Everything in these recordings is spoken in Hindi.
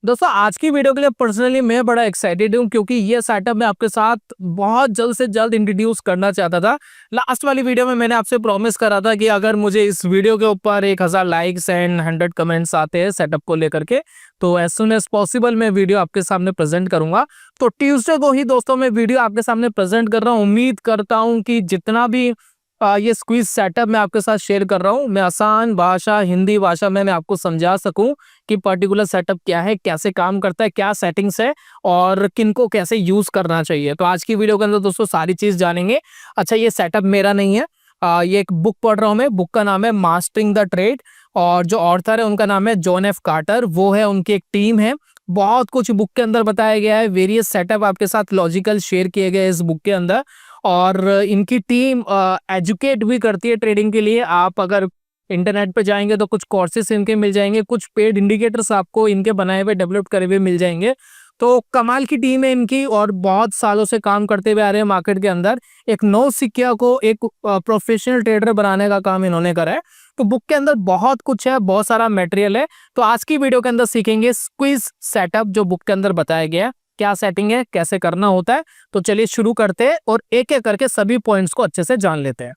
दोस्तों आज की वीडियो के लिए पर्सनली मैं बड़ा एक्साइटेड हूँ क्योंकि ये सेटअप मैं आपके साथ बहुत जल्द से जल्द इंट्रोड्यूस करना चाहता था। लास्ट वाली वीडियो में मैंने आपसे प्रॉमिस करा था कि अगर मुझे इस वीडियो के ऊपर 1000 लाइक्स एंड 100 कमेंट्स आते हैं सेटअप को लेकर के तो एज सुन एज पॉसिबल मैं वीडियो आपके सामने प्रेजेंट करूंगा। तो ट्यूसडे को ही दोस्तों मैं वीडियो आपके सामने प्रेजेंट कर रहा हूँ। उम्मीद करता हूँ कि जितना भी ये स्क्वीज सेटअप मैं आपके साथ शेयर कर रहा हूँ मैं आसान भाषा हिंदी भाषा में मैं आपको समझा सकूं कि पर्टिकुलर सेटअप क्या है, कैसे काम करता है, क्या सेटिंग्स है और किनको कैसे यूज करना चाहिए। तो आज की वीडियो के अंदर दोस्तों सारी चीज जानेंगे। अच्छा, ये सेटअप मेरा नहीं है, ये एक बुक पढ़ रहा हूँ मैं। बुक का नाम है मास्टरिंग द ट्रेड और जो ऑथर है उनका नाम है जॉन एफ कार्टर। वो है, उनकी एक टीम है। बहुत कुछ बुक के अंदर बताया गया है, वेरियस सेटअप आपके साथ लॉजिकल शेयर किए गए इस बुक के अंदर। और इनकी टीम एजुकेट भी करती है ट्रेडिंग के लिए। आप अगर इंटरनेट पे जाएंगे तो कुछ कोर्सेस इनके मिल जाएंगे, कुछ पेड इंडिकेटर्स आपको इनके बनाए हुए डेवलप करे हुए मिल जाएंगे। तो कमाल की टीम है इनकी और बहुत सालों से काम करते हुए आ रहे हैं मार्केट के अंदर। एक नौ सिक्किया को एक प्रोफेशनल ट्रेडर बनाने का काम इन्होंने करा है। तो बुक के अंदर बहुत कुछ है, बहुत सारा मटेरियल है। तो आज की वीडियो के अंदर सीखेंगे स्क्विज सेटअप जो बुक के अंदर बताया गया है, क्या सेटिंग है, कैसे करना होता है। तो चलिए शुरू करते हैं और एक एक करके सभी पॉइंट्स को अच्छे से जान लेते हैं।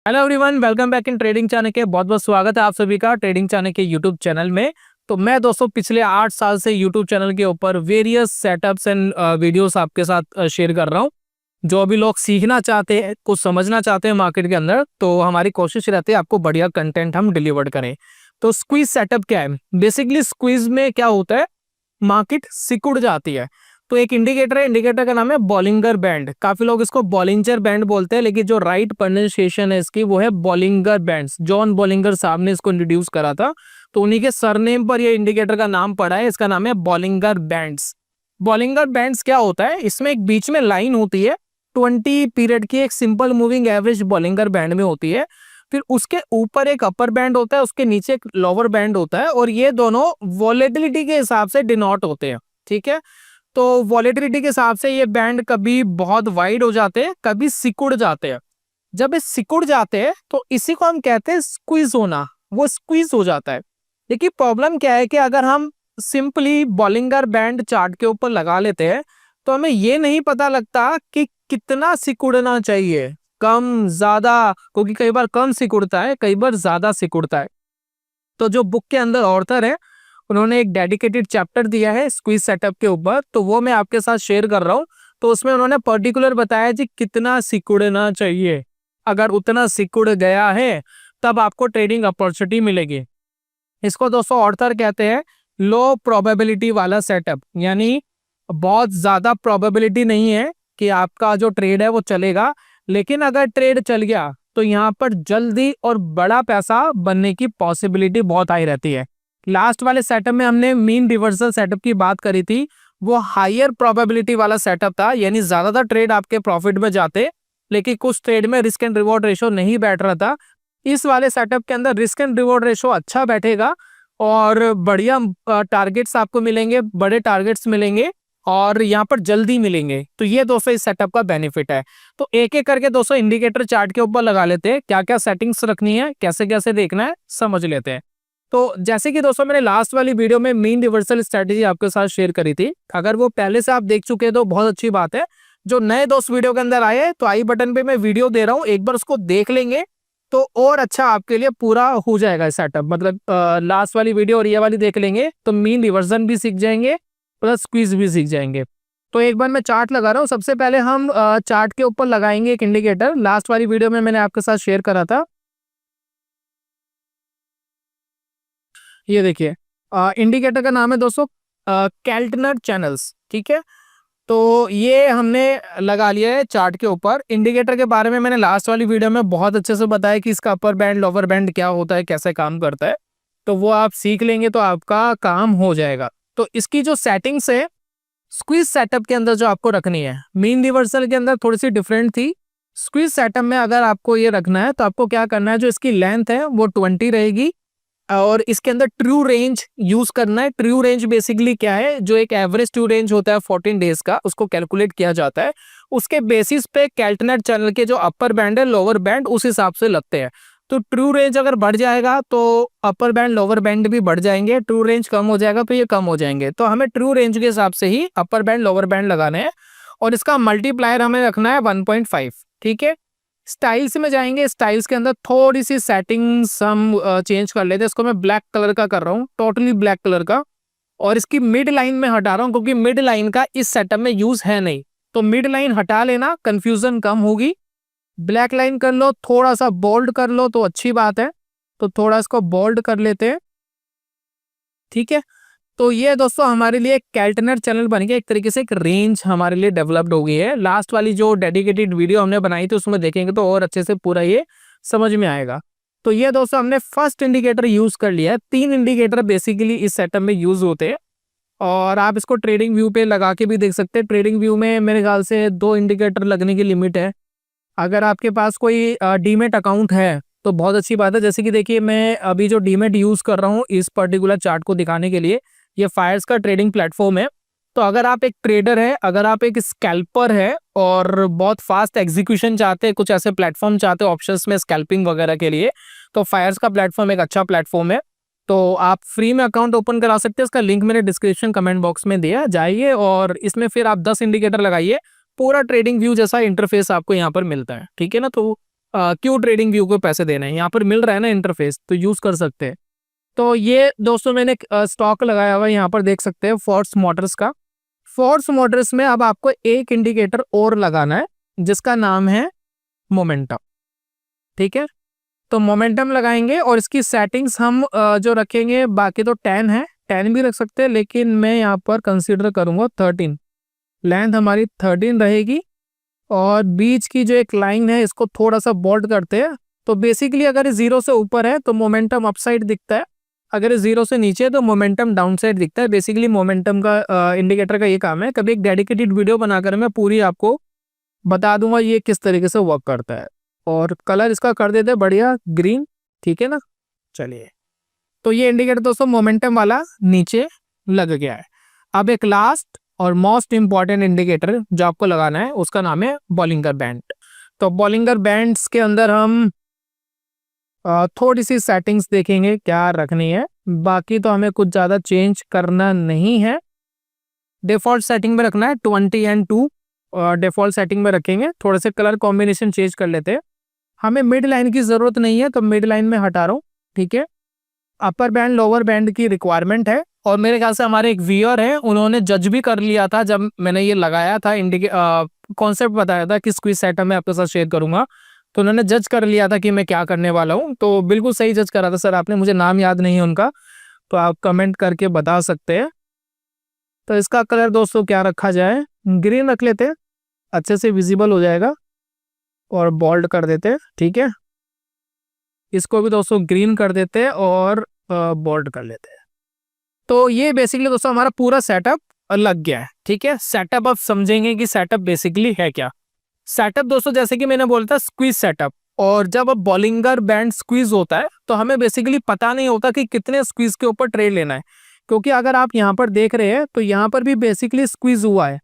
Hello everyone, welcome back in trading channel के। बहुत बहुत स्वागत है आप सभी का ट्रेडिंग चैनल के यूट्यूब चैनल में। तो मैं दोस्तों पिछले 8 साल से यूट्यूब चैनल के ऊपर वेरियस सेटअप्स एंड वीडियोस आपके साथ शेयर कर रहा हूँ। जो अभी लोग सीखना चाहते हैं, कुछ समझना चाहते हैं मार्केट के अंदर, तो हमारी कोशिश रहती है आपको बढ़िया कंटेंट हम डिलीवर करें। तो स्क्वीज सेटअप क्या है? बेसिकली स्क्वीज में क्या होता है, मार्केट सिकुड़ जाती है तो एक इंडिकेटर है, इंडिकेटर का नाम है बॉलिंगर बैंड। काफी लोग इसको बॉलिंजर बैंड बोलते हैं, लेकिन जो राइट प्रोनाउंसिएशन है इसकी वो है बॉलिंगर बैंड्स। जॉन बॉलिंगर साहब ने इसको इंट्रोड्यूस करा था, तो उन्हीं के सरनेम पर ये इंडिकेटर का नाम पड़ा है। इसका नाम है बॉलिंगर बैंड्स। बॉलिंगर बैंड्स क्या होता है, इसमें एक बीच में लाइन होती है 20 पीरियड की, एक simple moving average Bollinger band में होती है। फिर उसके ऊपर एक अपर बैंड होता है, उसके नीचे एक लोअर बैंड होता है और ये दोनों वॉलेटिलिटी के हिसाब से डिनोट होते हैं। ठीक है, तो वॉलेटिलिटी के हिसाब से ये बैंड कभी बहुत वाइड हो जाते हैं, कभी सिकुड़ जाते हैं। जब ये सिकुड़ जाते हैं तो इसी को हम कहते हैं स्क्वीज होना, वो स्क्वीज हो जाता है। देखिए प्रॉब्लम क्या है कि अगर हम सिंपली बॉलिंगर बैंड चार्ट के ऊपर लगा लेते हैं तो हमें ये नहीं पता लगता कि कितना सिकुड़ना चाहिए, कम ज्यादा, क्योंकि कई बार कम सिकुड़ता है, कई बार ज्यादा सिकुड़ता है। तो जो बुक के अंदर ऑथर है उन्होंने एक डेडिकेटेड चैप्टर दिया है स्क्वीज सेटअप के ऊपर, तो वो मैं आपके साथ शेयर कर रहा हूँ। तो उसमें उन्होंने पर्टिकुलर बताया जी कितना सिकुड़ना चाहिए। अगर उतना सिकुड़ गया है तब आपको ट्रेडिंग अपॉर्चुनिटी मिलेगी। इसको दोस्तों ऑर्थर कहते हैं लो प्रोबेबिलिटी वाला सेटअप, यानी बहुत ज्यादा प्रोबेबिलिटी नहीं है कि आपका जो ट्रेड है वो चलेगा, लेकिन अगर ट्रेड चल गया तो यहाँ पर जल्दी और बड़ा पैसा बनने की पॉसिबिलिटी बहुत हाई रहती है। लास्ट वाले सेटअप में हमने मीन रिवर्सल सेटअप की बात करी थी, वो हायर प्रोबेबिलिटी वाला सेटअप था, यानी ज्यादातर ट्रेड आपके प्रॉफिट में जाते, लेकिन कुछ ट्रेड में रिस्क एंड रिवॉर्ड रेशो नहीं बैठ रहा था। इस वाले सेटअप के अंदर रिस्क एंड रिवॉर्ड रेशो अच्छा बैठेगा और बढ़िया टारगेट्स आपको मिलेंगे, बड़े टारगेट्स मिलेंगे और यहाँ पर जल्दी मिलेंगे। तो ये दोस्तों इस सेटअप का बेनिफिट है। तो एक एक करके दोस्तों इंडिकेटर चार्ट के ऊपर लगा लेते हैं, क्या क्या सेटिंग्स रखनी है, कैसे कैसे देखना है, समझ लेते हैं। तो जैसे कि दोस्तों मैंने लास्ट वाली वीडियो में मीन रिवर्सल स्ट्रेटेजी आपके साथ शेयर करी थी, अगर वो पहले से आप देख चुके हैं तो बहुत अच्छी बात है। जो नए दोस्त वीडियो के अंदर आए तो आई बटन पे मैं वीडियो दे रहा हूँ, एक बार उसको देख लेंगे तो और अच्छा आपके लिए पूरा हो जाएगा सेटअप। मतलब लास्ट वाली वीडियो और ये वाली देख लेंगे तो मीन रिवर्सन भी सीख जाएंगे प्लस स्क्वीज भी सीख जाएंगे। तो एक बार मैं चार्ट लगा रहा हूँ। सबसे पहले हम चार्ट के ऊपर लगाएंगे एक इंडिकेटर, लास्ट वाली वीडियो में मैंने आपके साथ शेयर करा था। ये देखिए इंडिकेटर का नाम है दोस्तों केल्टनर चैनल्स। ठीक है, तो ये हमने लगा लिया है चार्ट के ऊपर। इंडिकेटर के बारे में मैंने लास्ट वाली वीडियो में बहुत अच्छे से बताया कि इसका अपर बैंड लोअर बैंड क्या होता है, कैसे काम करता है। तो वो आप सीख लेंगे तो आपका काम हो जाएगा। तो इसकी जो सेटिंग्स है स्क्वीज सेटअप के अंदर जो आपको रखनी है, मीन रिवर्सल के अंदर थोड़ी सी डिफरेंट थी। स्क्वीज सेटअप में अगर आपको ये रखना है तो आपको क्या करना है, जो इसकी लेंथ है वो 20 रहेगी, और इसके अंदर ट्रू रेंज यूज करना है। ट्रू रेंज बेसिकली क्या है, जो एक एवरेज ट्रू रेंज होता है 14 डेज का, उसको कैलकुलेट किया जाता है। उसके बेसिस पे कैल्टनेट चैनल के जो अपर बैंड है, लोअर बैंड उस हिसाब से लगते हैं। तो ट्रू रेंज अगर बढ़ जाएगा तो अपर बैंड लोअर बैंड भी बढ़ जाएंगे, ट्रू रेंज कम हो जाएगा तो ये कम हो जाएंगे। तो हमें ट्रू रेंज के हिसाब से ही अपर बैंड लोअर बैंड लगाने हैं और इसका मल्टीप्लायर हमें रखना है 1.5। ठीक है, स्टाइल्स में जाएंगे। स्टाइल्स के अंदर थोड़ी सी सेटिंग्स हम चेंज कर लेते हैं। इसको मैं ब्लैक कलर का कर रहा हूँ, टोटली ब्लैक कलर का, और इसकी मिड लाइन में हटा रहा हूँ क्योंकि मिड लाइन का इस सेटअप में यूज है नहीं। तो मिड लाइन हटा लेना, कंफ्यूजन कम होगी। ब्लैक लाइन कर लो, थोड़ा सा बोल्ड कर लो तो अच्छी बात है। तो थोड़ा इसको बोल्ड कर लेते हैं। ठीक है, तो ये दोस्तों हमारे लिए कैल्टनेट चैनल बन गया, एक तरीके से एक रेंज हमारे लिए डेवलप्ड हो गई है। लास्ट वाली जो डेडिकेटेड वीडियो हमने बनाई थी उसमें देखेंगे तो और अच्छे से पूरा ये समझ में आएगा। तो ये दोस्तों हमने फर्स्ट इंडिकेटर यूज कर लिया है। 3 इंडिकेटर बेसिकली इस सेटअप में यूज होते हैं और आप इसको ट्रेडिंग व्यू पे लगा के भी देख सकते हैं। ट्रेडिंग व्यू में मेरे ख्याल से 2 इंडिकेटर लगने की लिमिट है। अगर आपके पास कोई डीमेट अकाउंट है तो बहुत अच्छी बात है। जैसे कि देखिए, मैं अभी जो डीमेट यूज कर रहा हूँ इस पर्टिकुलर चार्ट को दिखाने के लिए, ये फायर्स का ट्रेडिंग प्लेटफॉर्म है। तो अगर आप एक ट्रेडर है, अगर आप एक स्कैल्पर है और बहुत फास्ट एग्जीक्यूशन चाहते हैं, कुछ ऐसे प्लेटफॉर्म चाहते हैं ऑप्शंस में स्कैल्पिंग वगैरह के लिए, तो फायर्स का प्लेटफॉर्म एक अच्छा प्लेटफॉर्म है। तो आप फ्री में अकाउंट ओपन करा सकते हैं। इसका लिंक मैंने डिस्क्रिप्शन कमेंट बॉक्स में दिया, जाइए और इसमें फिर आप 10 इंडिकेटर लगाइए। पूरा ट्रेडिंग व्यू जैसा इंटरफेस आपको यहाँ पर मिलता है। ठीक है ना, तो क्यों ट्रेडिंग व्यू को पैसे देना है, यहाँ पर मिल रहा है ना इंटरफेस, तो यूज कर सकते हैं। तो ये दोस्तों मैंने स्टॉक लगाया हुआ है, यहाँ पर देख सकते हैं फोर्स मोटर्स का। फोर्स मोटर्स में अब आपको एक इंडिकेटर और लगाना है जिसका नाम है मोमेंटम। ठीक है, तो मोमेंटम लगाएंगे और इसकी सेटिंग्स हम जो रखेंगे, बाकी तो 10 है, 10 भी रख सकते हैं, लेकिन मैं यहाँ पर कंसीडर करूंगा 13। लेंथ हमारी 13 रहेगी और बीच की जो एक लाइन है इसको थोड़ा सा बोल्ड करते हैं। तो बेसिकली अगर ये 0 से ऊपर है तो मोमेंटम अपसाइड दिखता है, अगर 0 से नीचे है तो मोमेंटम डाउन साइड दिखता है। बेसिकली मोमेंटम का इंडिकेटर का ये काम है। कभी एक डेडिकेटेड वीडियो बनाकर मैं पूरी आपको बता दूंगा ये किस तरीके से वर्क करता है। और कलर इसका कर देते हैं बढ़िया ग्रीन। ठीक है ना, चलिए, तो ये इंडिकेटर दोस्तों मोमेंटम वाला नीचे लग गया है। अब एक लास्ट और मोस्ट इंपॉर्टेंट इंडिकेटर जो आपको लगाना है उसका नाम है बॉलिंगर बैंड। तो बॉलिंगर बैंड्स के अंदर हम थोड़ी सी सेटिंग्स देखेंगे क्या रखनी है, बाकी तो हमें कुछ ज़्यादा चेंज करना नहीं है। डिफॉल्ट सेटिंग में रखना है 20 एंड 2, डिफॉल्ट सेटिंग में रखेंगे। थोड़े से कलर कॉम्बिनेशन चेंज कर लेते हैं। हमें मिड लाइन की ज़रूरत नहीं है तो मिड लाइन में हटा रहा हूँ। ठीक है, अपर बैंड लोअर बैंड की रिक्वायरमेंट है। और मेरे ख्याल से हमारे एक व्यूअर है, उन्होंने जज भी कर लिया था जब मैंने ये लगाया था, कॉन्सेप्ट बताया था कि स्क्वीज सेटअप में आपके साथ शेयर करूंगा, तो उन्होंने जज कर लिया था कि मैं क्या करने वाला हूँ। तो बिल्कुल सही जज करा था सर आपने, मुझे नाम याद नहीं है उनका, तो आप कमेंट करके बता सकते हैं। तो इसका कलर दोस्तों क्या रखा जाए, ग्रीन रख लेते हैं, अच्छे से विजिबल हो जाएगा, और बोल्ड कर देते हैं। ठीक है, इसको भी दोस्तों ग्रीन कर देते हैं और बोल्ड कर लेते हैं। तो ये बेसिकली दोस्तों हमारा पूरा सेटअप लग गया है। ठीक है, सेटअप अब समझेंगे कि सेटअप बेसिकली है क्या। सेटअप दोस्तों जैसे कि मैंने बोला था स्क्वीज सेटअप, और जब अब बॉलिंगर बैंड स्क्वीज होता है तो हमें बेसिकली पता नहीं होता कि कितने स्क्वीज के ऊपर ट्रेड लेना है, क्योंकि अगर आप यहाँ पर देख रहे हैं तो यहाँ पर भी बेसिकली स्क्वीज हुआ है,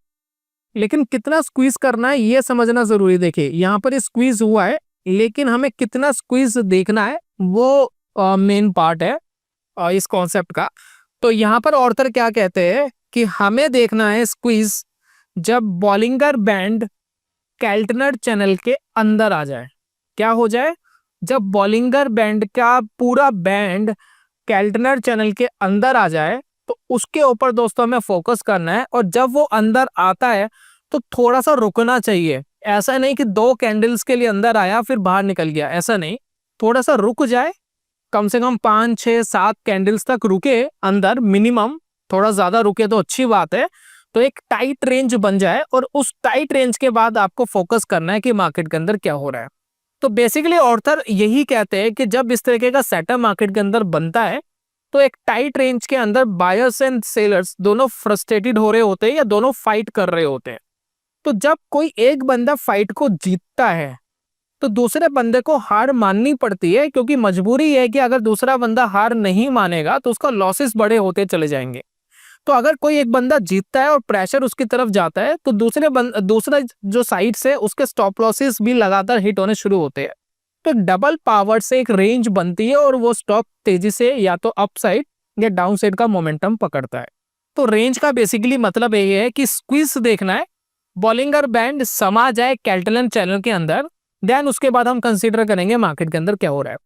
लेकिन कितना स्क्वीज करना है ये समझना जरूरी। देखिए यहाँ पर स्क्वीज हुआ है, लेकिन हमें कितना स्क्वीज देखना है वो मेन पार्ट है इस कॉन्सेप्ट का। तो यहाँ पर ऑर्थर क्या कहते हैं कि हमें देखना है स्क्वीज जब बॉलिंगर बैंड कैल्टनर चैनल के अंदर आ जाए। क्या हो जाए, जब बॉलिंगर बैंड का पूरा बैंड कैल्टनर चैनल के अंदर आ जाए तो उसके ऊपर दोस्तों हमें फोकस करना है। और जब वो अंदर आता है तो थोड़ा सा रुकना चाहिए। ऐसा नहीं कि 2 कैंडल्स के लिए अंदर आया फिर बाहर निकल गया, ऐसा नहीं, थोड़ा सा रुक जाए, कम से कम 5, 6, 7 कैंडल्स तक रुके अंदर मिनिमम, थोड़ा ज्यादा रुके तो अच्छी बात है। तो एक टाइट रेंज बन जाए और उस टाइट रेंज के बाद आपको फोकस करना है कि मार्केट के अंदर क्या हो रहा है। तो बेसिकली ऑर्थर यही कहते हैं कि जब इस तरीके का सेटअप मार्केट के अंदर बनता है तो एक टाइट रेंज के अंदर बायर्स एंड सेलर्स दोनों फ्रस्ट्रेटेड हो रहे होते हैं या दोनों फाइट कर रहे होते हैं। तो जब कोई एक बंदा फाइट को जीतता है तो दूसरे बंदे को हार माननी पड़ती है, क्योंकि मजबूरी है कि अगर दूसरा बंदा हार नहीं मानेगा तो उसका लॉसेस बड़े होते चले जाएंगे। तो अगर कोई एक बंदा जीतता है और प्रेशर उसकी तरफ जाता है तो दूसरा जो साइड से उसके स्टॉप लॉसेस भी लगातार हिट होने शुरू होते हैं। तो डबल पावर से एक रेंज बनती है और वो स्टॉक तेजी से या तो अप साइड या डाउन साइड का मोमेंटम पकड़ता है। तो रेंज का बेसिकली मतलब ये है कि स्क्वीज देखना है, बॉलिंगर बैंड समा जाए कैल्टलन चैनल के अंदर, देन उसके बाद हम कंसीडर करेंगे मार्केट के अंदर क्या हो रहा है।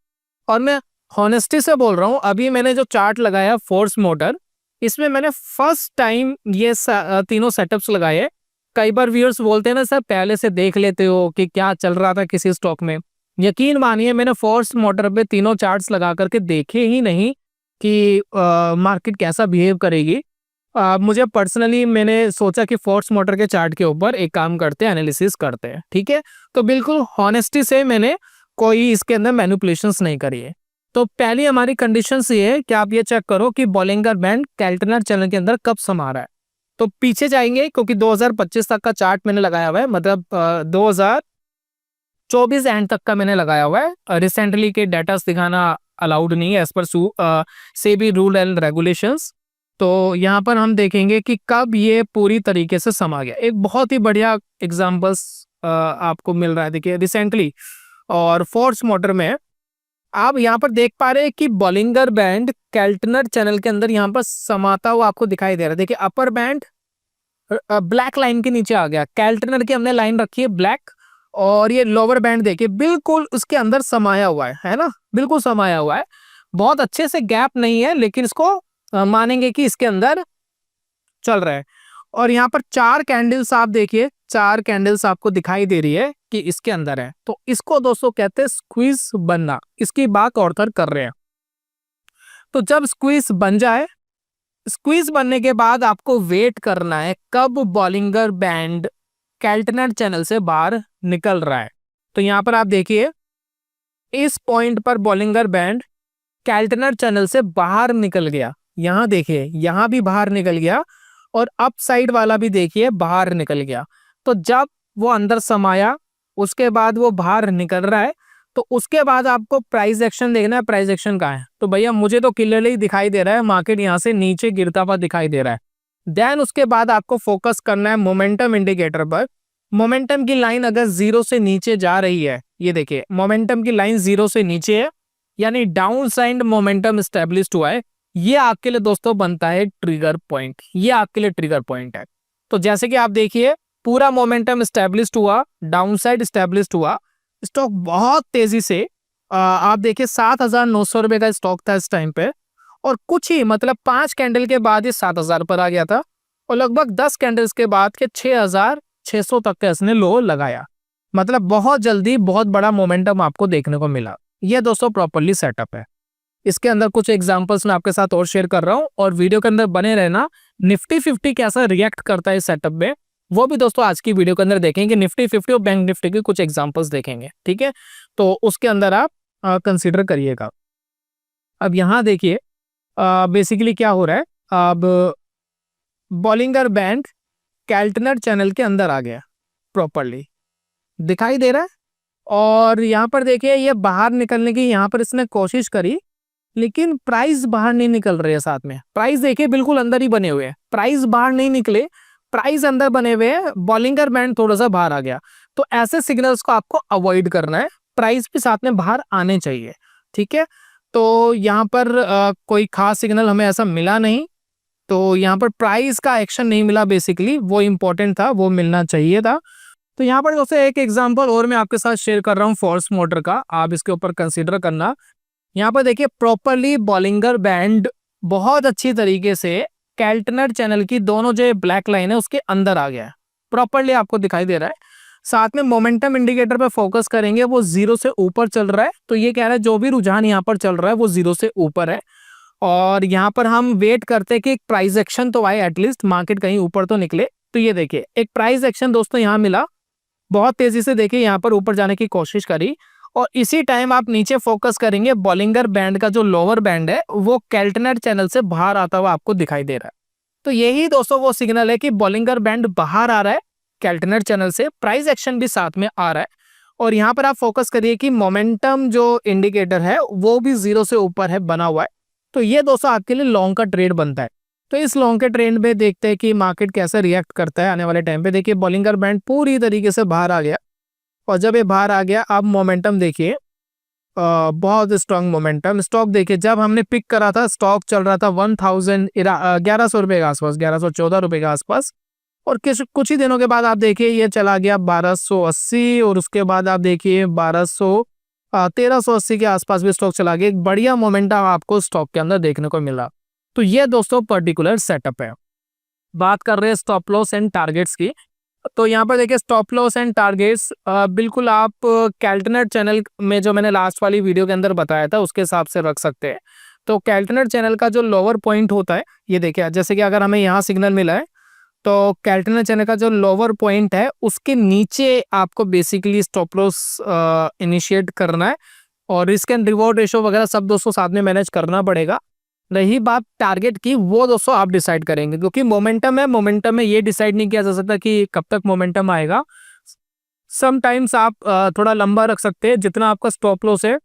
और मैं हॉनेस्टी से बोल रहा हूँ, अभी मैंने जो चार्ट लगाया फोर्स मोटर, इसमें मैंने फर्स्ट टाइम ये तीनों सेटअप्स लगाए। कई बार व्यूअर्स बोलते हैं ना सर पहले से देख लेते हो कि क्या चल रहा था किसी स्टॉक में। यकीन मानिए मैंने फोर्स मोटर पे तीनों चार्ट्स लगा करके देखे ही नहीं कि मार्केट कैसा बिहेव करेगी। मुझे पर्सनली मैंने सोचा कि फोर्स मोटर के चार्ट के ऊपर एक काम करते हैं, एनालिसिस करते हैं, ठीक है। तो बिल्कुल हॉनेस्टी से मैंने कोई इसके अंदर मैनिपुलेशंस नहीं करी है। तो पहली हमारी कंडीशंस ये है कि आप ये चेक करो कि बॉलिंगर बैंड कैल्टनर चैनल के अंदर कब समा रहा है। तो पीछे जाएंगे क्योंकि 2025 तक का चार्ट मैंने लगाया हुआ है, मतलब 2024 एंड तक का मैंने लगाया हुआ है। रिसेंटली के डाटा दिखाना अलाउड नहीं है as per SEBI rule and regulations. तो यहाँ पर हम देखेंगे कि कब ये पूरी तरीके से समा गया। एक बहुत ही बढ़िया एग्जाम्पल्स आपको मिल रहा है, देखिए रिसेंटली और फोर्स मोटर में आप यहाँ पर देख पा रहे हैं कि बॉलिंगर बैंड कैल्टनर चैनल के अंदर यहाँ पर समाता हुआ आपको दिखाई दे रहा है। देखिए अपर बैंड ब्लैक लाइन के नीचे आ गया, कैल्टनर की हमने लाइन रखी है ब्लैक, और ये लोअर बैंड देखिए बिल्कुल उसके अंदर समाया हुआ है ना, बिल्कुल समाया हुआ है। बहुत अच्छे से गैप नहीं है लेकिन इसको मानेंगे कि इसके अंदर चल रहा है। और यहाँ पर 4 कैंडल्स आप देखिए, 4 कैंडल्स आपको दिखाई दे रही है कि इसके अंदर है। तो इसको दोस्तों कहते हैं स्क्वीज बनना, इसकी बात ऑर्थर कर रहे हैं। तो जब स्क्वीज बन जाए, स्क्वीज बनने के बाद आपको वेट करना है कब बॉलिंगर बैंड कैल्टनर चैनल से बाहर निकल रहा है। तो यहाँ पर आप देखिए इस पॉइंट पर बॉलिंगर बैंड कैल्टनर चैनल से बाहर निकल गया। यहाँ देखिए यहाँ भी बाहर निकल गया और अप साइड वाला भी देखिए बाहर निकल गया। तो जब वो अंदर समाया उसके बाद वो बाहर निकल रहा है, तो उसके बाद आपको प्राइस एक्शन देखना है। प्राइस एक्शन कहाँ है? तो भैया मुझे तो क्लियरली दिखाई दे रहा है मार्केट यहाँ से नीचे गिरता हुआ दिखाई दे रहा है। देन उसके बाद आपको फोकस करना है मोमेंटम इंडिकेटर पर। मोमेंटम की लाइन अगर 0 से नीचे जा रही है, ये देखिए मोमेंटम की लाइन 0 से नीचे है, यानी डाउन साइड मोमेंटम स्टैब्लिश्ड हुआ है, ये आपके लिए दोस्तों बनता है ट्रिगर पॉइंट। ये आपके लिए ट्रिगर पॉइंट है। तो जैसे कि आप देखिए पूरा मोमेंटम स्टैब्लिश्ड हुआ, डाउन साइड स्टैब्लिश्ड हुआ, स्टॉक बहुत तेजी से आप देखिए 7,900 रुपए का स्टॉक था इस टाइम पे, और कुछ ही मतलब 5 कैंडल के बाद ये 7,000 पर आ गया था, और लगभग 10 कैंडल्स के बाद के 6,600 तक का इसने लो लगाया। मतलब बहुत जल्दी बहुत बड़ा मोमेंटम आपको देखने को मिला। ये दोस्तों प्रॉपर्ली सेटअप है। इसके अंदर कुछ एग्जांपल्स मैं आपके साथ और शेयर कर रहा हूं, और वीडियो के अंदर बने रहना। निफ्टी 50 कैसा रिएक्ट करता है इस सेटअप में, वो भी दोस्तों आज की वीडियो के अंदर देखेंगे। निफ्टी 50 और बैंक निफ्टी के कुछ एग्जांपल्स देखेंगे, ठीक है। तो उसके अंदर आप कंसीडर करिएगा। अब यहाँ देखिए बेसिकली क्या हो रहा है, अब बॉलिंगर बैंड कैल्टनर चैनल के अंदर आ गया, प्रॉपर्ली दिखाई दे रहा है। और यहाँ पर देखिए ये बाहर निकलने की यहाँ पर इसने कोशिश करी, लेकिन प्राइस बाहर नहीं निकल रही है। साथ में प्राइस देखिए बिल्कुल अंदर ही बने हुए हैं, प्राइस बाहर नहीं निकले, प्राइस अंदर बने हुए हैं, बॉलिंगर बैंड थोड़ा सा बाहर आ गया। तो ऐसे सिग्नल्स को आपको अवॉइड करना है, प्राइस भी साथ में बाहर आने चाहिए, ठीक है। तो यहाँ पर कोई खास सिग्नल हमें ऐसा मिला नहीं, तो यहाँ पर प्राइस का एक्शन नहीं मिला, बेसिकली वो इंपॉर्टेंट था, वो मिलना चाहिए था। तो यहाँ पर दोस्तों एक एग्जांपल और मैं आपके साथ शेयर कर रहा हूँ फोर्स मोटर का, आप इसके ऊपर कंसीडर करना। यहाँ पर देखिए प्रॉपर्ली बॉलिंगर बैंड बहुत अच्छी तरीके से कैल्टनर चैनल की दोनों जो ब्लैक लाइन है उसके अंदर आ गया है, प्रॉपर्ली आपको दिखाई दे रहा है। साथ में मोमेंटम इंडिकेटर पे फोकस करेंगे, वो 0 से ऊपर चल रहा है। तो ये कह रहा है जो भी रुझान यहाँ पर चल रहा है वो 0 से ऊपर है, और यहाँ पर हम वेट करते हैं कि एक प्राइस एक्शन तो आए, एटलीस्ट मार्केट कहीं ऊपर तो निकले। तो ये देखिए एक प्राइस एक्शन दोस्तों यहाँ मिला, बहुत तेजी से देखिए यहाँ पर ऊपर जाने की कोशिश करी, और इसी टाइम आप नीचे फोकस करेंगे बॉलिंगर बैंड का जो लोअर बैंड है वो कैल्टनर चैनल से बाहर आता हुआ आपको दिखाई दे रहा है। तो यही दोस्तों वो सिग्नल है कि बॉलिंगर बैंड बाहर आ रहा है कैल्टनर चैनल से, प्राइस एक्शन भी साथ में आ रहा है, और यहाँ पर आप फोकस करिए कि मोमेंटम जो इंडिकेटर है वो भी 0 से ऊपर है, बना हुआ है। तो ये दोस्तों आपके लिए लॉन्ग का ट्रेड बनता है। तो इस लॉन्ग के ट्रेंड में देखते हैं कि मार्केट कैसे रिएक्ट करता है आने वाले टाइम पे। देखिए बॉलिंगर बैंड पूरी तरीके से बाहर आ गया, और जब ये बाहर आ गया आप मोमेंटम देखिए, बहुत स्ट्रांग मोमेंटम। स्टॉक देखिए जब हमने पिक करा था स्टॉक चल रहा था 1100 रुपए के आसपास, 1114 रुपए के आसपास, और कुछ ही दिनों के बाद आप देखिए ये चला गया 1280, और उसके बाद आप देखिए 1380 के आसपास भी स्टॉक चला गया। एक बढ़िया मोमेंटम आपको स्टॉक के अंदर देखने को मिला। तो ये दोस्तों पर्टिकुलर सेटअप है। बात कर रहे हैं स्टॉप लॉस एंड टारगेट्स की। तो यहाँ पर देखिए स्टॉप लॉस एंड टारगेट्स बिल्कुल आप कैल्टनेट चैनल में जो मैंने लास्ट वाली वीडियो के अंदर बताया था उसके हिसाब से रख सकते हैं। तो कैल्टनेट चैनल का जो लोअर पॉइंट होता है, ये देखिए जैसे कि अगर हमें यहाँ सिग्नल मिला है तो कैल्टनेट चैनल का जो लोअर पॉइंट है उसके नीचे आपको बेसिकली स्टॉप लॉस इनिशिएट करना है, और रिस्क एंड रिवॉर्ड रेशो वगैरह सब दोस्तों साथ में मैनेज करना पड़ेगा। रही बात टारगेट की, वो दोस्तों आप डिसाइड करेंगे, क्योंकि मोमेंटम है, मोमेंटम में ये डिसाइड नहीं किया जा सकता कि कब तक मोमेंटम आएगा। समटाइम्स आप थोड़ा लंबा रख सकते हैं, जितना आपका स्टॉप लॉस है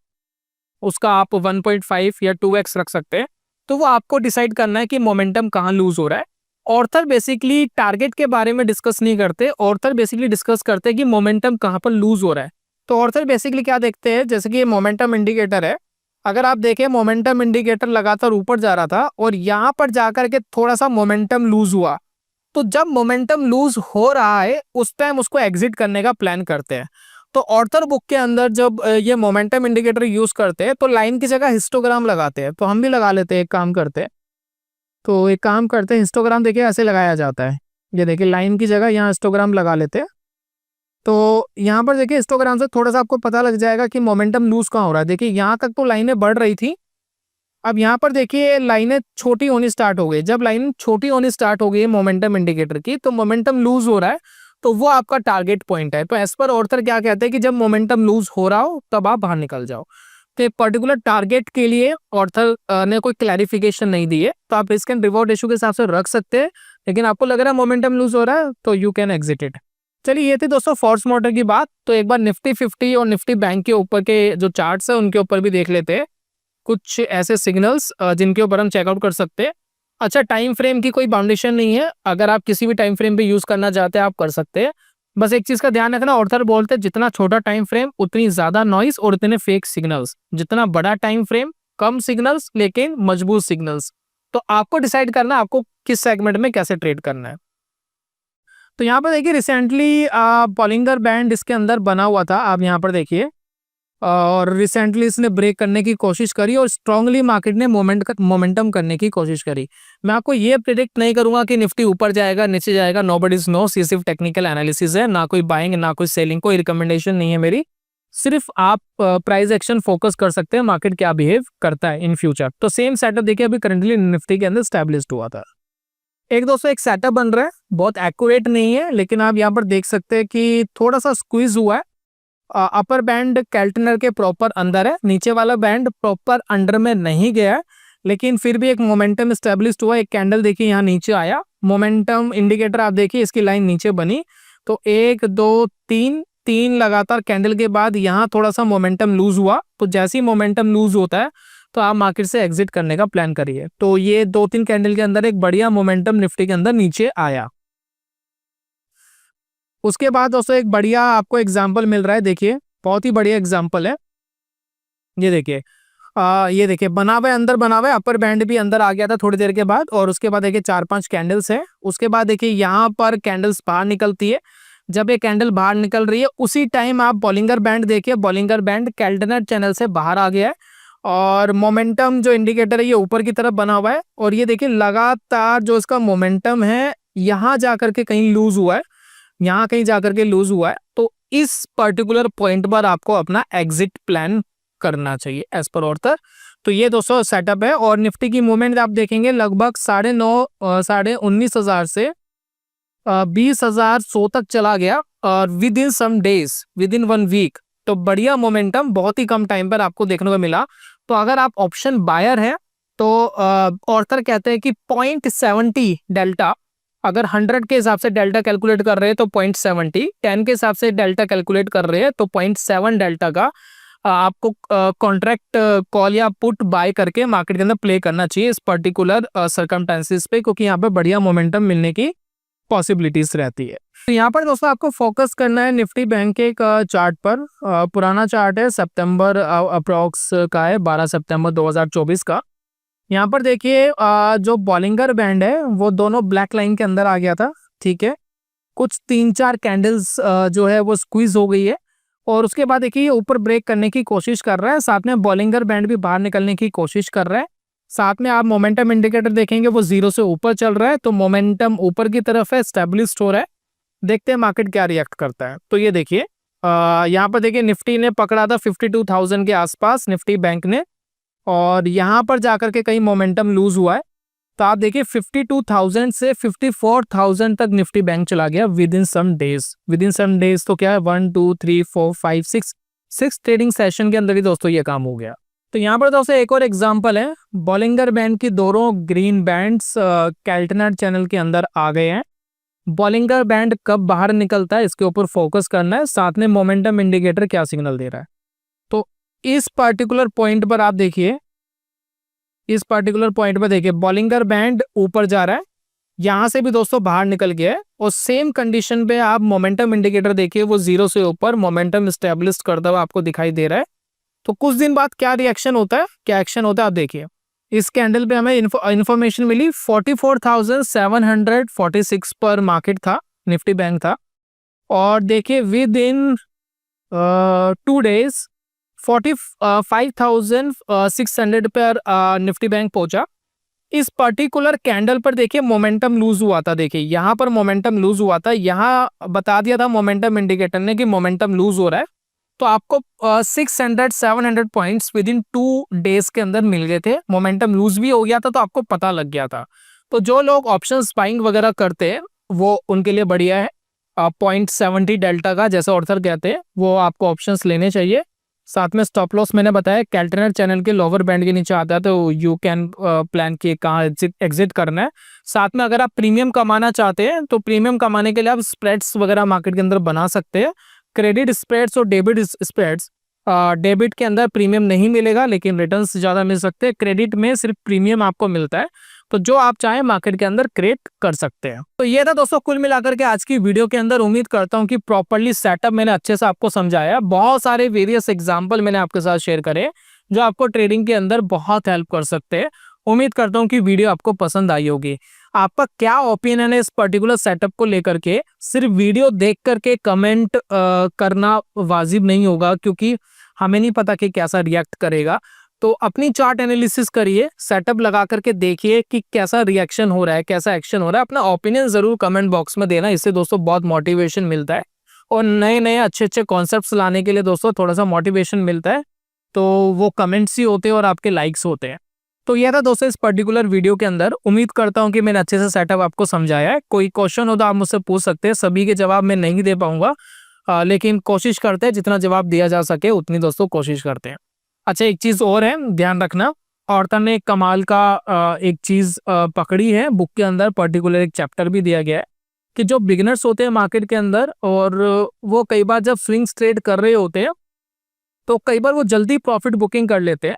उसका आप 1.5 या 2x रख सकते हैं। तो वो आपको डिसाइड करना है कि मोमेंटम कहाँ लूज हो रहा है। ऑर्थर बेसिकली टारगेट के बारे में डिस्कस नहीं करते, ऑर्थर बेसिकली डिस्कस करते हैं कि मोमेंटम कहाँ पर लूज हो रहा है। तो ऑर्थर बेसिकली क्या देखते हैं, जैसे कि ये मोमेंटम इंडिकेटर है, अगर आप देखें मोमेंटम इंडिकेटर लगातार ऊपर जा रहा था और यहाँ पर जाकर के थोड़ा सा मोमेंटम लूज हुआ, तो जब मोमेंटम लूज हो रहा है उस टाइम उसको एग्जिट करने का प्लान करते हैं। तो ऑर्थर बुक के अंदर जब ये मोमेंटम इंडिकेटर यूज करते हैं तो लाइन की जगह हिस्टोग्राम लगाते हैं। तो हम भी लगा लेते हैं, एक काम करते हैं, तो एक काम करते हैं, हिस्टोग्राम देखिए ऐसे लगाया जाता है। ये देखिए लाइन की जगह यहाँ हिस्टोग्राम लगा लेते हैं। तो यहाँ पर देखिए हिस्टोग्राम से थोड़ा सा आपको पता लग जाएगा कि मोमेंटम लूज कहाँ हो रहा है। देखिए यहाँ तक तो लाइनें बढ़ रही थी, अब यहाँ पर देखिए लाइनें छोटी होनी स्टार्ट हो गई। जब लाइन छोटी होनी स्टार्ट हो गई है मोमेंटम इंडिकेटर की, तो मोमेंटम लूज हो रहा है, तो वो आपका टारगेट पॉइंट है। तो एज पर ऑर्थर क्या कहते हैं कि जब मोमेंटम लूज हो रहा हो तब आप बाहर निकल जाओ। तो एक पर्टिकुलर टारगेट के लिए ऑर्थर ने कोई क्लैरिफिकेशन नहीं दी है, तो आप रिस्क एंड रिवॉर्ड रेशियो के हिसाब से रख सकते हैं, लेकिन आपको लग रहा है मोमेंटम लूज हो रहा है तो यू कैन एग्जिट इट। चलिए ये थी दोस्तों फोर्स मोटर की बात। तो एक बार निफ्टी 50 और निफ्टी बैंक के ऊपर के जो चार्ट्स है उनके ऊपर भी देख लेते हैं कुछ ऐसे सिग्नल्स जिनके ऊपर हम चेकआउट कर सकते हैं। अच्छा, टाइम फ्रेम की कोई बाउंडेशन नहीं है, अगर आप किसी भी टाइम फ्रेम पे यूज करना चाहते हैं आप कर सकते हैं। बस एक चीज का ध्यान रखना, ऑर्थर बोलते हैं जितना छोटा टाइम फ्रेम उतनी ज्यादा नॉइस और उतने फेक सिग्नल्स, जितना बड़ा टाइम फ्रेम कम सिग्नल्स लेकिन मजबूत सिग्नल्स। तो आपको डिसाइड करना आपको किस सेगमेंट में कैसे ट्रेड करना है। तो यहाँ पर देखिए रिसेंटली बॉलिंगर बैंड इसके अंदर बना हुआ था, आप यहाँ पर देखिए, और रिसेंटली इसने ब्रेक करने की कोशिश करी और स्ट्रांगली मार्केट ने मोमेंटम करने की कोशिश करी। मैं आपको ये प्रेडिक्ट नहीं करूंगा कि निफ्टी ऊपर जाएगा नीचे जाएगा, नोबडीज नोस, ये सिर्फ टेक्निकल एनालिसिस है, ना कोई बाइंग ना कोई सेलिंग, कोई रिकमेंडेशन नहीं है मेरी। सिर्फ आप प्राइस एक्शन फोकस कर सकते हैं मार्केट क्या बिहेव करता है इन फ्यूचर। तो सेम सेटअप देखिए अभी करंटली निफ्टी के अंदर स्टैब्लिश्ड हुआ था। एक दोस्तों एक सेटअप बन रहा है, बहुत एक्यूरेट नहीं है, लेकिन आप यहाँ पर देख सकते हैं कि थोड़ा सा स्क्वीज हुआ है। अपर बैंड कैल्टनर के प्रॉपर अंदर है, नीचे वाला बैंड प्रॉपर अंडर में नहीं गया है, लेकिन फिर भी एक मोमेंटम स्टैब्लिश्ड हुआ। एक कैंडल देखिए यहाँ नीचे आया, मोमेंटम इंडिकेटर आप देखिए इसकी लाइन नीचे बनी, तो 1 2 3 लगातार कैंडल के बाद यहाँ थोड़ा सा मोमेंटम लूज हुआ। तो जैसे ही मोमेंटम लूज होता है तो आप मार्केट से एग्जिट करने का प्लान करिए। तो ये 2-3 कैंडल के अंदर एक बढ़िया मोमेंटम निफ्टी के अंदर नीचे आया। उसके बाद दोस्तों एक बढ़िया आपको एग्जाम्पल मिल रहा है, देखिए बहुत ही बढ़िया एग्जाम्पल है। ये देखिए बना हुआ है, अंदर बना हुआ है, अपर बैंड भी अंदर आ गया था थोड़ी देर के बाद, और उसके बाद देखिए 4-5 कैंडल्स है। उसके बाद देखिए यहाँ पर कैंडल्स बाहर निकलती है। जब ये कैंडल बाहर निकल रही है उसी टाइम आप बॉलिंगर बैंड देखिए, बॉलिंगर बैंड कैल्टनर चैनल से बाहर आ गया है, और मोमेंटम जो इंडिकेटर है ये ऊपर की तरफ बना हुआ है। और ये देखिए लगातार जो इसका मोमेंटम है यहाँ जाकर के कहीं लूज हुआ है, यहाँ कहीं जाकर के लूज हुआ है। तो इस पर्टिकुलर पॉइंट पर आपको अपना एग्जिट प्लान करना चाहिए एज पर ऑर्थर। तो ये दोस्तों सेटअप है। और निफ्टी की मूवमेंट आप देखेंगे लगभग 19,500 से 20,100 तक चला गया, और within some days, within 1 वीक। तो बढ़िया मोमेंटम बहुत ही कम टाइम पर आपको देखने को मिला। तो अगर आप ऑप्शन बायर है तो ऑर्थर कहते हैं कि 0.70 डेल्टा अगर 100 के हिसाब से डेल्टा कैलकुलेट कर रहे हैं तो 0.70, 10 के हिसाब से डेल्टा कैलकुलेट कर रहे हैं तो 0.7 डेल्टा का आपको कॉन्ट्रैक्ट कॉल या पुट बाय करके मार्केट के अंदर प्ले करना चाहिए इस पर्टिकुलर सर्कमस्टेंसेस पे, क्योंकि यहाँ पे बढ़िया मोमेंटम मिलने की पॉसिबिलिटीज रहती है। तो यहाँ पर दोस्तों आपको फोकस करना है निफ्टी बैंक के चार्ट पर। पुराना चार्ट है, सितंबर अप्रॉक्स का है, 12 सितंबर 2024 का। यहाँ पर देखिए जो बॉलिंगर बैंड है वो दोनों ब्लैक लाइन के अंदर आ गया था, ठीक है। कुछ 3-4 कैंडल्स जो है वो स्क्वीज हो गई है और उसके बाद देखिए ऊपर ब्रेक करने की कोशिश कर रहा है, साथ में बॉलिंगर बैंड भी बाहर निकलने की कोशिश कर रहा है। साथ में आप मोमेंटम इंडिकेटर देखेंगे वो 0 से ऊपर चल रहा है, तो मोमेंटम ऊपर की तरफ है, स्टेबलिश्ड हो रहा है। देखते हैं मार्केट क्या रिएक्ट करता है। तो ये देखिए यहाँ पर देखिए निफ्टी ने पकड़ा था 52,000 के आसपास निफ्टी बैंक ने, और यहाँ पर जाकर के कहीं मोमेंटम लूज हुआ है। तो आप देखिए 52,000 से 54,000 तक निफ्टी बैंक चला गया विद इन सम डेज। तो क्या है 1 2 3 4 5 6 ट्रेडिंग सेशन के अंदर ही दोस्तों ये काम हो गया। तो यहाँ पर दोस्तों एक और एग्जांपल है, बॉलिंगर बैंड की दोनों ग्रीन बैंड्स कैल्टनर चैनल के अंदर आ गए हैं। बॉलिंगर बैंड कब बाहर निकलता है इसके ऊपर फोकस करना है, साथ में मोमेंटम इंडिकेटर क्या सिग्नल दे रहा है। तो इस पर्टिकुलर पॉइंट पर आप देखिए, बॉलिंगर बैंड ऊपर जा रहा है, यहां से भी दोस्तों बाहर निकल गया है, और सेम कंडीशन पे आप मोमेंटम इंडिकेटर देखिए वो 0 से ऊपर मोमेंटम स्टेब्लिश करता हुआ आपको दिखाई दे रहा है। तो कुछ दिन बाद क्या रिएक्शन होता है, क्या एक्शन होता है आप देखिए। इस कैंडल पे हमें इंफॉर्मेशन मिली 44,746 पर मार्केट था, निफ्टी बैंक था, और देखिए विद इन 2 डेज 45,600 पर निफ्टी बैंक पहुंचा। इस पर्टिकुलर कैंडल पर देखिए मोमेंटम लूज हुआ था, देखिए यहाँ पर मोमेंटम लूज हुआ था, यहाँ बता दिया था मोमेंटम इंडिकेटर ने कि मोमेंटम लूज हो रहा है। तो आपको 600-700 पॉइंट्स विद इन 2 डेज के अंदर मिल गए थे, मोमेंटम लूज भी हो गया था, तो आपको पता लग गया था। तो जो लोग ऑप्शंस बाइंग वगैरह करते हैं वो उनके लिए बढ़िया है। 0.70 डेल्टा का जैसे ऑर्थर कहते हैं वो आपको ऑप्शंस लेने चाहिए। साथ में स्टॉप लॉस मैंने बताया कैल्टनर चैनल के लोअर बैंड के नीचे आता है, तो यू कैन प्लान किए कहाँ एग्जिट करना है। साथ में अगर आप प्रीमियम कमाना चाहते हैं तो प्रीमियम कमाने के लिए आप स्प्रेड्स वगैरह मार्केट के अंदर बना सकते हैं, क्रेडिट स्प्रेड्स और डेबिट स्प्रेड्स। डेबिट के अंदर प्रीमियम नहीं मिलेगा लेकिन रिटर्न्स ज़्यादा मिल सकते हैं, क्रेडिट में सिर्फ प्रीमियम आपको मिलता है। तो जो आप चाहें मार्केट के अंदर क्रिएट कर सकते हैं। तो ये था दोस्तों कुल मिलाकर के आज की वीडियो के अंदर। उम्मीद करता हूं कि प्रॉपर्ली सेटअप मैंने अच्छे से आपको समझाया, बहुत सारे वेरियस एग्जांपल मैंने आपके साथ शेयर करे जो आपको ट्रेडिंग के अंदर बहुत हेल्प कर सकते हैं। उम्मीद करता हूं कि वीडियो आपको पसंद आई होगी। आपका क्या ओपिनियन है इस पर्टिकुलर सेटअप को लेकर के, सिर्फ वीडियो देख करके कमेंट करना वाजिब नहीं होगा, क्योंकि हमें नहीं पता कि कैसा रिएक्ट करेगा। तो अपनी चार्ट एनालिसिस करिए, सेटअप लगा करके देखिए कि कैसा रिएक्शन हो रहा है, कैसा एक्शन हो रहा है। अपना ओपिनियन जरूर कमेंट बॉक्स में देना, इससे दोस्तों बहुत मोटिवेशन मिलता है, और नए नए अच्छे अच्छे कॉन्सेप्ट्स लाने के लिए दोस्तों थोड़ा सा मोटिवेशन मिलता है। तो वो कमेंट्स ही होते हैं और आपके लाइक्स होते हैं। तो यह था दोस्तों इस पर्टिकुलर वीडियो के अंदर। उम्मीद करता हूं कि मैंने अच्छे से सेटअप आपको समझाया है। कोई क्वेश्चन हो तो आप मुझसे पूछ सकते हैं, सभी के जवाब मैं नहीं दे पाऊंगा, लेकिन कोशिश करते हैं जितना जवाब दिया जा सके उतनी दोस्तों कोशिश करते हैं। अच्छा एक चीज और है, ध्यान रखना, औरतन ने कमाल का एक चीज पकड़ी है बुक के अंदर, पर्टिकुलर एक चैप्टर भी दिया गया है कि जो बिगिनर्स होते हैं मार्केट के अंदर और वो कई बार जब स्विंग्स ट्रेड कर रहे होते हैं तो कई बार वो जल्दी प्रॉफिट बुकिंग कर लेते हैं,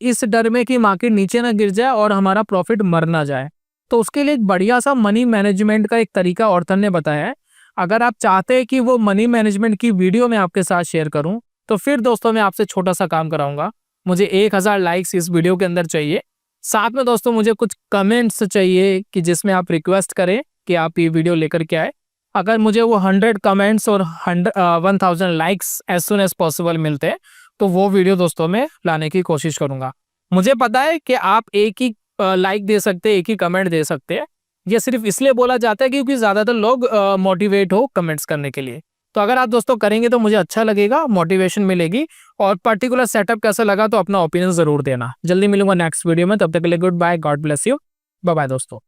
इस डर में कि मार्केट नीचे ना गिर जाए और हमारा प्रॉफिट मर ना जाए। तो उसके लिए एक बढ़िया सा मनी मैनेजमेंट का एक तरीका औरतन ने बताया है। अगर आप चाहते हैं कि वो मनी मैनेजमेंट की वीडियो मैं आपके साथ शेयर करूं तो फिर दोस्तों मैं आपसे छोटा सा काम कराऊंगा। मुझे 1000 लाइक्स इस वीडियो के अंदर चाहिए, साथ में दोस्तों मुझे कुछ कमेंट्स चाहिए कि जिसमें आप रिक्वेस्ट करें कि आप ये वीडियो लेकर के आए। अगर मुझे वो 100 कमेंट्स और 1000 likes as soon as possible मिलते हैं तो वो वीडियो दोस्तों में लाने की कोशिश करूंगा। मुझे पता है कि आप एक ही लाइक दे सकते हैं, एक ही कमेंट दे सकते हैं, ये सिर्फ इसलिए बोला जाता है क्योंकि ज़्यादातर लोग मोटिवेट हो कमेंट्स करने के लिए। तो अगर आप दोस्तों करेंगे तो मुझे अच्छा लगेगा, मोटिवेशन मिलेगी। और पर्टिकुलर सेटअप कैसा लगा तो अपना ओपिनियन ज़रूर देना। जल्दी मिलूंगा नेक्स्ट वीडियो में, तब तक के लिए goodbye, God bless you, bye bye दोस्तों।